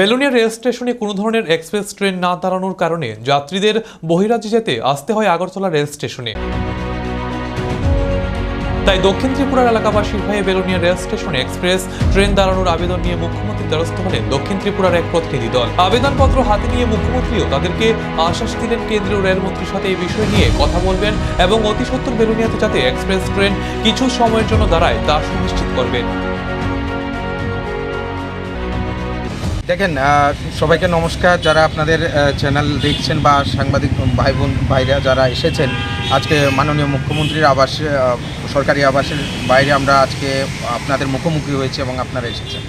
Belonia rail স্টেশনে কোনো ধরনের এক্সপ্রেস ট্রেন না দাঁড়ানোর কারণে যাত্রীদের বহিরাজ্যে যেতে আসতে হয় আগরতলা রেল স্টেশনে। তাই দক্ষিণ ত্রিপুরার এলাকাবাসীর হয়ে বেলোনিয়া রেল স্টেশনে এক্সপ্রেস ট্রেন দাঁড়ানোর আবেদন নিয়ে মুখ্যমন্ত্রীর দ্বারস্থ হলেন দক্ষিণ ত্রিপুরার এক প্রতিনিধি দল। আবেদনপত্র হাতে নিয়ে মুখ্যমন্ত্রীও তাদেরকে আশ্বাস দিলেন কেন্দ্রীয় রেলমন্ত্রীর সাথে এই বিষয় নিয়ে কথা বলবেন এবং অতি সত্বর বেলোনিয়াতে যাতে এক্সপ্রেস ট্রেন কিছু সময়ের জন্য দাঁড়ায় তা সুনিশ্চিত করবেন। দেখেন, সবাইকে নমস্কার। যারা আপনাদের চ্যানেল দেখছেন বা সাংবাদিক ভাই বোন ভাইরা যারা এসেছেন, আজকে মাননীয় মুখ্যমন্ত্রীর আবাসে সরকারি আবাসের বাইরে আমরা আজকে আপনাদের মুখোমুখি হয়েছি এবং আপনারা এসেছেন।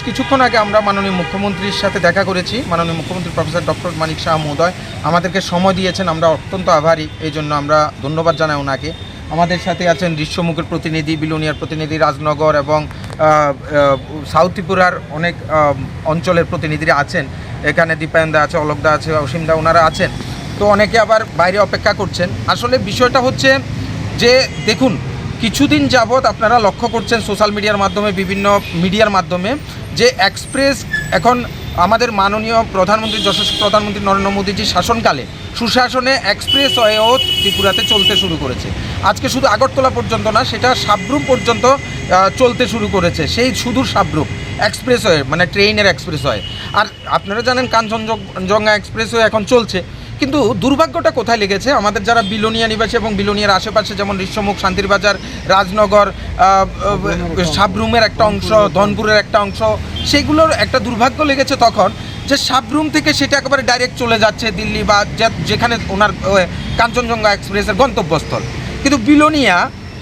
কিছুক্ষণ আগে আমরা মাননীয় মুখ্যমন্ত্রীর সাথে দেখা করেছি। মাননীয় মুখ্যমন্ত্রী প্রফেসর ডক্টর মানিক সাহা মহোদয় আমাদেরকে সময় দিয়েছেন, আমরা অত্যন্ত আভারী। এই জন্য আমরা ধন্যবাদ জানাই ওনাকে। আমাদের সাথে আছেন ঋষ্যমুখের প্রতিনিধি, বিলোনিয়ার প্রতিনিধি, রাজনগর এবং সাউথ ত্রিপুরার অনেক অঞ্চলের প্রতিনিধিরা আছেন। এখানে দীপায়নদা আছে, অলোকদা আছে, অসীমদা, ওনারা আছেন। তো অনেকে আবার বাইরে অপেক্ষা করছেন। আসলে বিষয়টা হচ্ছে যে দেখুন, কিছুদিন যাবৎ আপনারা লক্ষ্য করছেন সোশ্যাল মিডিয়ার মাধ্যমে, বিভিন্ন মিডিয়ার মাধ্যমে, যে এক্সপ্রেস এখন আমাদের মাননীয় প্রধানমন্ত্রী যশস্বী প্রধানমন্ত্রী নরেন্দ্র মোদীজির শাসনকালে সুশাসনে এক্সপ্রেস ওয়েও ত্রিপুরাতে চলতে শুরু করেছে। আজকে শুধু আগরতলা পর্যন্ত না, সেটা সাবরুম পর্যন্ত চলতে শুরু করেছে। সেই সুদূর সাবরুম এক্সপ্রেসওয়ে, মানে ট্রেনের এক্সপ্রেসওয়ে। আর আপনারা জানেন কাঞ্চনজঙ্ঘা এক্সপ্রেসওয়ে এখন চলছে। কিন্তু দুর্ভাগ্যটা কোথায় লেগেছে, আমাদের যারা বিলোনিয়া নিবাসী এবং বিলোনিয়ার আশেপাশে, যেমন ঋষ্যমুখ, শান্তিরবাজার, রাজনগর, সাবরুমের একটা অংশ, ধনপুরের একটা অংশ, সেগুলোর একটা দুর্ভাগ্য লেগেছে তখন, যে সাবরুম থেকে সেটা একেবারে ডাইরেক্ট চলে যাচ্ছে দিল্লি বা যেখানে ওনার কাঞ্চনজঙ্ঘা এক্সপ্রেসের গন্তব্যস্থল। কিন্তু বিলোনিয়া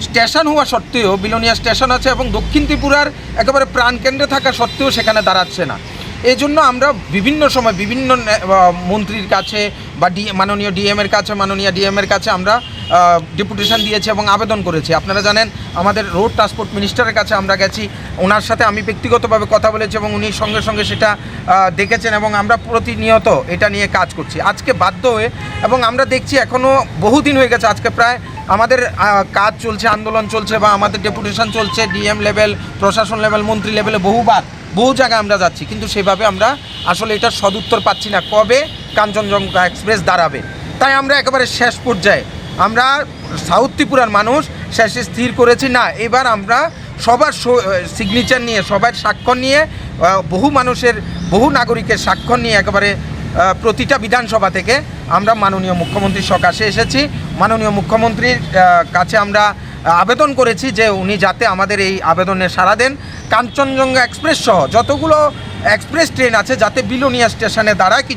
স্টেশন হওয়া সত্ত্বেও, বিলোনিয়া স্টেশন আছে এবং দক্ষিণ ত্রিপুরার একেবারে প্রাণকেন্দ্রে থাকা সত্ত্বেও সেখানে দাঁড়াচ্ছে না। এই জন্য আমরা বিভিন্ন সময় বিভিন্ন মন্ত্রীর কাছে বা মাননীয় ডিএমের কাছে, মাননীয় ডিএমের কাছে আমরা ডেপুটেশন দিয়েছি এবং আবেদন করেছি। আপনারা জানেন আমাদের রোড ট্রান্সপোর্ট মিনিস্টারের কাছে আমরা গেছি, ওনার সাথে আমি ব্যক্তিগতভাবে কথা বলেছি এবং উনি সঙ্গে সঙ্গে সেটা দেখেছেন এবং আমরা প্রতিনিয়ত এটা নিয়ে কাজ করছি। আজকে বাধ্য হয়ে, এবং আমরা দেখছি এখনও বহুদিন হয়ে গেছে, আজকে প্রায় আমাদের কাজ চলছে, আন্দোলন চলছে বা আমাদের ডেপুটেশন চলছে ডিএম লেভেল, প্রশাসন লেভেল, মন্ত্রী লেভেলে বহু জায়গায় আমরা যাচ্ছি, কিন্তু সেভাবে আমরা আসলে এটার সদুত্তর পাচ্ছি না, কবে কাঞ্চনজঙ্ঘা এক্সপ্রেস দাঁড়াবে। তাই আমরা একেবারে শেষ পর্যায়ে আমরা সাউথ ত্রিপুরার মানুষ শেষে স্থির করেছি, না এবার আমরা সবার সিগনেচার নিয়ে, সবার স্বাক্ষর নিয়ে, বহু নাগরিকের স্বাক্ষর নিয়ে একেবারে প্রতিটা বিধানসভা থেকে আমরা মাননীয় মুখ্যমন্ত্রীর সকাশে এসেছি। মাননীয় মুখ্যমন্ত্রীর কাছে আমরা আবেদন করেছি যে উনি যাতে আমাদের এই আবেদনে সাড়া দেন। কাঞ্চনজঙ্ঘা এক্সপ্রেস সহ যতগুলো এক্সপ্রেস ট্রেন আছে যাতে বিলোনিয়া স্টেশনে দাঁড়ায়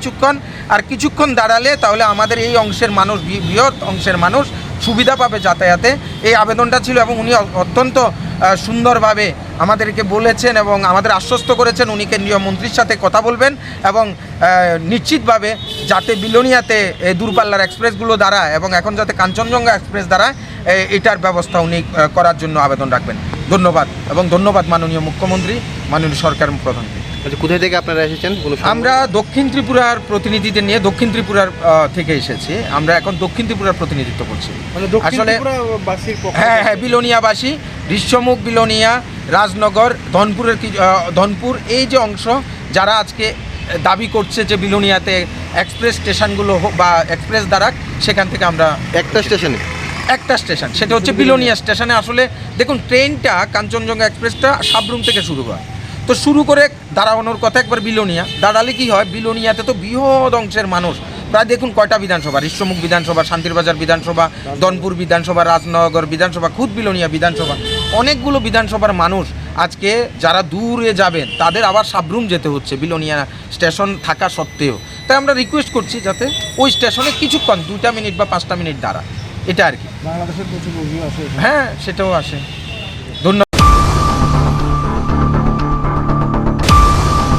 কিছুক্ষণ দাঁড়ালে, তাহলে আমাদের এই অংশের মানুষ, বৃহৎ অংশের মানুষ সুবিধা পাবে যাতায়াতে। এই আবেদনটা ছিল এবং উনি অত্যন্ত সুন্দরভাবে আমাদেরকে বলেছেন এবং আমাদের আশ্বস্ত করেছেন উনি কেন্দ্রীয় মন্ত্রীর সাথে কথা বলবেন এবং নিশ্চিতভাবে যাতে বিলোনিয়াতে এই দূরপাল্লার এক্সপ্রেসগুলো দাঁড়ায় এবং এখন যাতে কাঞ্চনজঙ্ঘা এক্সপ্রেস দাঁড়ায়, এটার ব্যবস্থা উনি করার জন্য আবেদন রাখবেন। ধন্যবাদ এবং ধন্যবাদ মাননীয় মুখ্যমন্ত্রী, মাননীয় সরকার প্রধানকে। কোথায় থেকে আপনারা এসেছেন? আমরা দক্ষিণ ত্রিপুরার প্রতিনিধিদের নিয়ে দক্ষিণ ত্রিপুরার থেকে এসেছি। আমরা এখন দক্ষিণ ত্রিপুরার প্রতিনিধিত্ব করছি আসলে। হ্যাঁ, বিলোনিয়াবাসী, ঋষ্যমুখ, বিলোনিয়া, রাজনগর, ধনপুর, এই যে অংশ যারা আজকে দাবি করছে যে বিলোনিয়াতে এক্সপ্রেস স্টেশনগুলো বা এক্সপ্রেস দাঁড়াক, সেখান থেকে আমরা একটা স্টেশন, সেটা হচ্ছে বিলোনিয়া স্টেশনে। আসলে দেখুন, ট্রেনটা কাঞ্চনজঙ্ঘা এক্সপ্রেসটা সাবরুম থেকে শুরু হয়, তো শুরু করে দাঁড়ানোর কথা একবার বিলোনিয়া। দাঁড়ালে কি হয়, বিলোনিয়াতে তো বৃহৎ অংশের মানুষ, প্রায় দেখুন কয়টা বিধানসভা, ঋষ্যমুখ বিধানসভা, শান্তিরবাজার বিধানসভা, ধনপুর বিধানসভা, রাজনগর বিধানসভা, খুদ বিলোনিয়া বিধানসভা, অনেকগুলো বিধানসভার মানুষ আজকে যারা দূরে যাবেন তাদের আবার সাবরুম যেতে হচ্ছে বিলোনিয়া স্টেশন থাকা সত্ত্বেও। তাই আমরা রিকোয়েস্ট করছি যাতে ওই স্টেশনে কিছুক্ষণ 2 মিনিট বা 5 মিনিট দাঁড়া, এটা আর কি। বাংলাদেশের প্রচুর রোগী আসে। হ্যাঁ, সেটাও আসে।